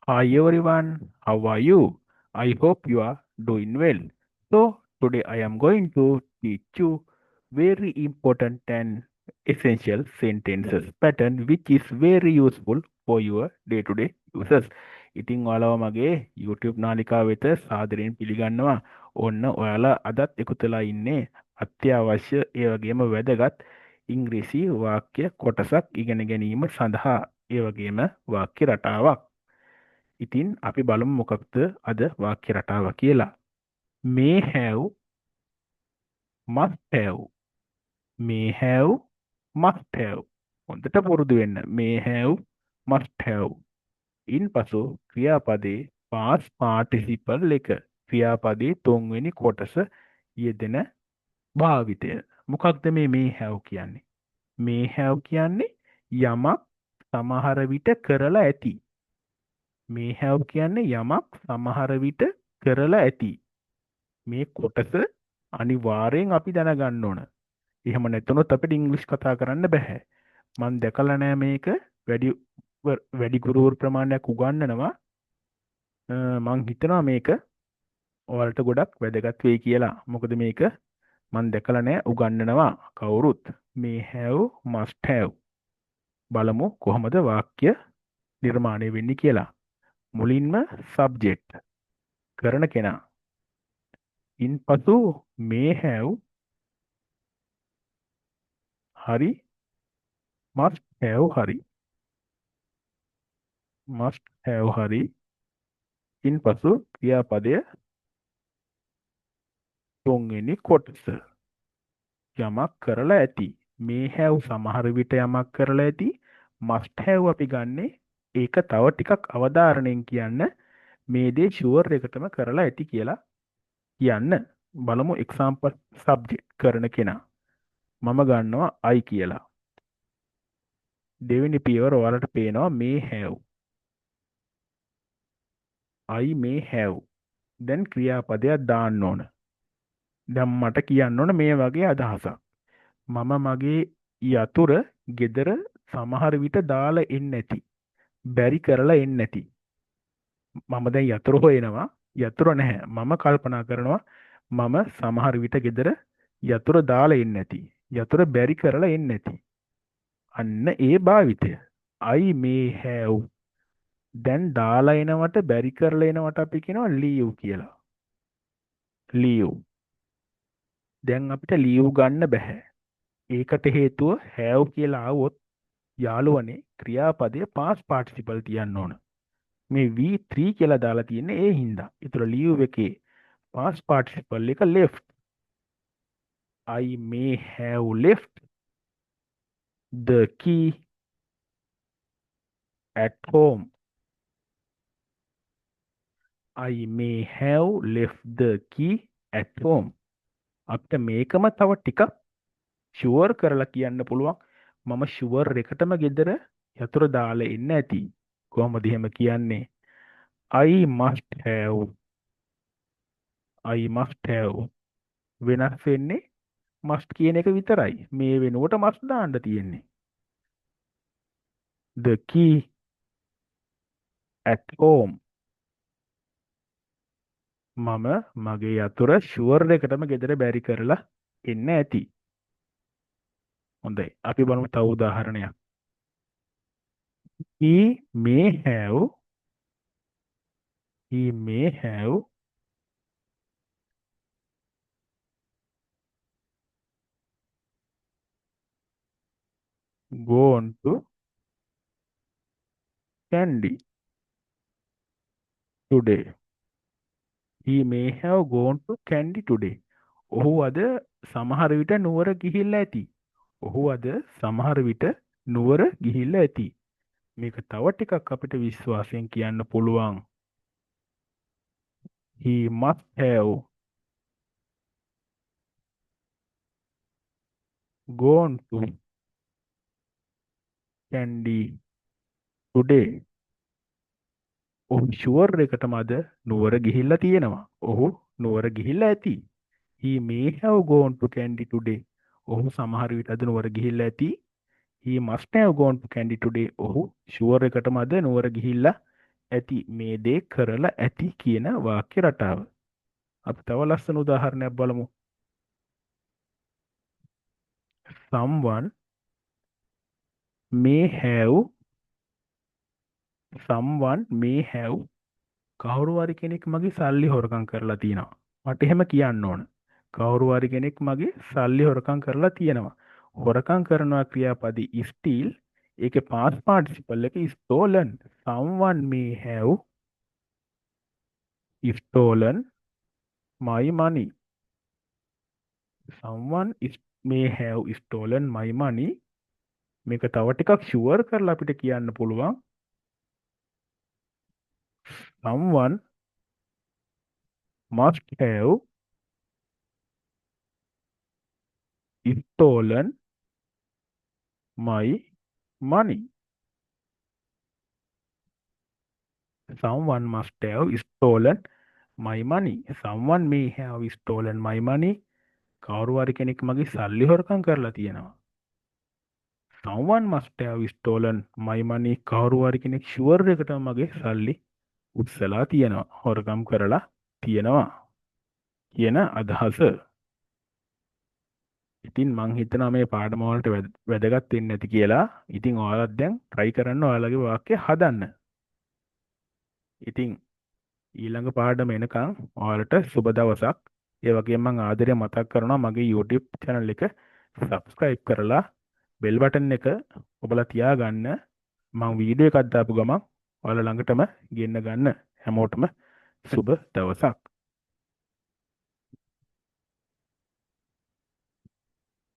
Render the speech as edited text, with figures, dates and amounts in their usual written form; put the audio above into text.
Hi everyone, how are you? I hope you are doing well. So today I am going to teach you very important and essential sentences pattern which is very useful for your day-to-day uses. ඉතින් ඔයාලව මගේ YouTube නාලිකාව වෙත සාදරයෙන් පිළිගන්නවා. ඔන්න ඔයාලා අදත් එකතු වෙලා ඉන්නේ අත්‍යවශ්‍ය ඒ වගේම වැදගත් ඉංග්‍රීසි වාක්‍ය කොටසක් ඉගෙන ගැනීම සඳහා ඒ වගේම වාක්‍ය රටාවක්. ඉතින් අපි බලමු මොකක්ද අද වාක්‍ය රටාව කියලා. may have must have may have must have හොඳට පුරුදු වෙන්න. may have must have ඉන්පසු ක්‍රියාපදේ past participle එක ක්‍රියාපදේ තුන්වෙනි කොටස යෙදෙන භාවිතය. මොකක්ද මේ may have කියන්නේ? may have කියන්නේ යමක් සමහර විට කරලා ඇති. මේ have කියන්නේ යමක් සමහර විට කරලා ඇති. මේ කොටස අනිවාර්යෙන් අපි දැනගන්න ඕන. එහෙම නැතුනොත් අපිට ඉංග්‍රීසි කතා කරන්න බෑ. මම දැකලා නෑ මේක වැඩි ගුරුවරු ප්‍රමාණයක් උගන්වනවා. මං හිතනවා මේක ඔයාලට ගොඩක් වැදගත් වෙයි කියලා. මොකද මේක මම දැකලා නෑ උගන්වනවා කවුරුත්. මේ have must have බලමු කොහොමද වාක්‍ය නිර්මාණය වෙන්නේ කියලා. මුලින්ම subject කරන කෙනා. ඉන්පසු may have හරි must have හරි must have හරි ඉන්පසු ක්‍රියාපදය තුන්වෙනි කොටස යමක් කරලා ඇති. may have සමහර විට යමක් කරලා ඇති. must have අපි ගන්නේ ඒක තව ටිකක් අවධාරණයෙන් කියන්න මේ දේ ෂුවර් එකටම කරලා ඇති කියලා කියන්න. බලමු එක්සාම්පල් සබ්ජෙක්ට් කරන කෙනා. මම ගන්නවා I කියලා. දෙවෙනි පියවර ඔයාලට පේනවා may have. I may have. දැන් ක්‍රියාපදයක් දාන්න ඕන. දැන් මට කියන්න ඕන මේ වගේ අදහසක්. මම මගේ යතුර ගෙදර සමහර විට දාලා එන්නේ නැති. බැරි කරලා එන්නේ නැති. මම දැන් යතුර හොයනවා. යතුර නැහැ. මම කල්පනා කරනවා මම සමහර විට ගෙදර යතුර දාලා එන්නේ නැති. යතුර බැරි කරලා එන්නේ නැති. අන්න ඒ භාවිතය. I may have. දැන් දාලා එනවට බැරි කරලා එනවට අපි කියනවා leave කියලා. leave. දැන් අපිට leave ගන්න බෑ. ඒකට හේතුව have කියලා ආවොත් යාළුවනේ ක්‍රියාපදයේ past participle තියන්න ඕන. මේ V3 කියලා දාලා තියෙන්නේ ඒ හින්දා. ඒතර leave එකේ past participle එක left. I may have left the key at home. I may have left the key at home. අපිට මේකම තව ටිකක් ෂුවර් කරලා කියන්න පුළුවන්. මම ෂුවර් එකටම ගෙදර යතුරු දාලා ඉන්න ඇති. කොහොමද එහෙම කියන්නේ? I must have. I must have. වෙනස් වෙන්නේ must කියන එක විතරයි. මේ වෙනුවට must දාන්න තියෙන්නේ. The key at home. මම මගේ යතුර ෂුවර් එකටම ගෙදර බැරි කරලා ඉන්න ඇති. හොඳයි. අපි බලමු තව උදාහරණයක්. He may have gone to Candy today. He may have gone to Candy today. ඔහු අද සමහර විට නුවර ගිහිල්ලා ඇති. ඔහු අද සමහර විට නුවර ගිහිල්ලා ඇති. මේක තව ටිකක් අපිට විශ්වාසයෙන් කියන්න පුළුවන්. He must have gone to Candy today. ඔහු ෂුවර් එකටම අද නුවර ගිහිල්ලා තියෙනවා. ඔහු නුවර ගිහිල්ලා ඇති. He may have gone to Candy today. ඔහු සමහර විට අද නුවර ගිහිල්ලා ඇති. He must have gone to Candy today. ඔහු ෂුවර් එකටම අද නුවර ගිහිල්ලා ඇති මේ දේ කරලා ඇති කියන වාක්‍ය රටාව. අපි තව ලස්සන උදාහරණයක් බලමු. Someone may have someone may have කවුරු හරි කෙනෙක් මගේ සල්ලි හොරකම් කරලා තියෙනවා. මට එහෙම කියන්න ඕන. කවුරු හරි කෙනෙක් මගේ සල්ලි හොරකම් කරලා තියෙනවා. හොරකම් කරනවා ක්‍රියාපදි steal ඒකේ past participle එක stolen. Someone may have stolen my money. Someone may have stolen my money. මේක තව ටිකක් ෂුවර් කරලා අපිට කියන්න පුළුවන්. Someone must have stolen my money. Someone must have stolen my money. Someone may have stolen my money. කවුරු හරි කෙනෙක් මගේ සල්ලි හොරකම් කරලා තියෙනවා. Someone must have stolen my money. කවුරු හරි කෙනෙක් ෂුවර් එකටම මගේ සල්ලි උත්සලා තියෙනවා. හොරකම් කරලා තියෙනවා කියන අදහස. ඉතින් මං හිතනවා මේ පාඩම වලට වැදගත් වෙන්නේ නැති කියලා. ඉතින් ඔයාලත් දැන් try කරන්න ඔයාලගේ වාක්‍ය හදන්න. ඉතින් ඊළඟ පාඩම එනකන් ඔයාලට සුබ දවසක්. ඒ වගේම මම ආදරේ මතක් කරනවා මගේ YouTube channel එක subscribe කරලා bell button එක ඔබලා තියාගන්න. මම වීඩියෝ එකක් දාපු ගමන් ඔයාලා ළඟටම ගෙන්න ගන්න. හැමෝටම සුබ දවසක්.